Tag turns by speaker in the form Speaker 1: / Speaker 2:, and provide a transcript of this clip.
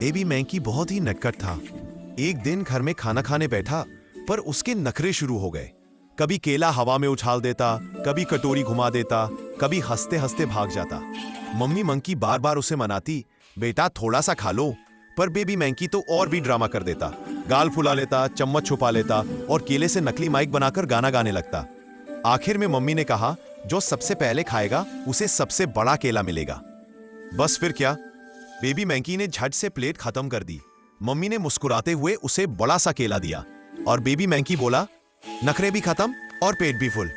Speaker 1: Baby मैंकी बहुत ही नटखट था। एक दिन घर में खाना खाने बैठा, पर उसके नखरे शुरू हो गए। कभी केला हवा में उछाल देता, कभी कटोरी घुमा देता, कभी हंसते हंसते भाग जाता। मम्मी मंकी बार बार उसे मनाती, बेटा थोड़ा सा खा लो, पर बेबी मैंकी तो और भी ड्रामा कर देता। गाल फुला लेता, चम्मच छुपा लेता और केले से नकली माइक बनाकर गाना गाने लगता। आखिर में मम्मी ने कहा, जो सबसे पहले खाएगा उसे सबसे बड़ा केला मिलेगा। बस फिर क्या, बेबी मैंकी ने झट से प्लेट खत्म कर दी। मम्मी ने मुस्कुराते हुए उसे बड़ा सा केला दिया और बेबी मैंकी बोला, नखरे भी खत्म और पेट भी फुल।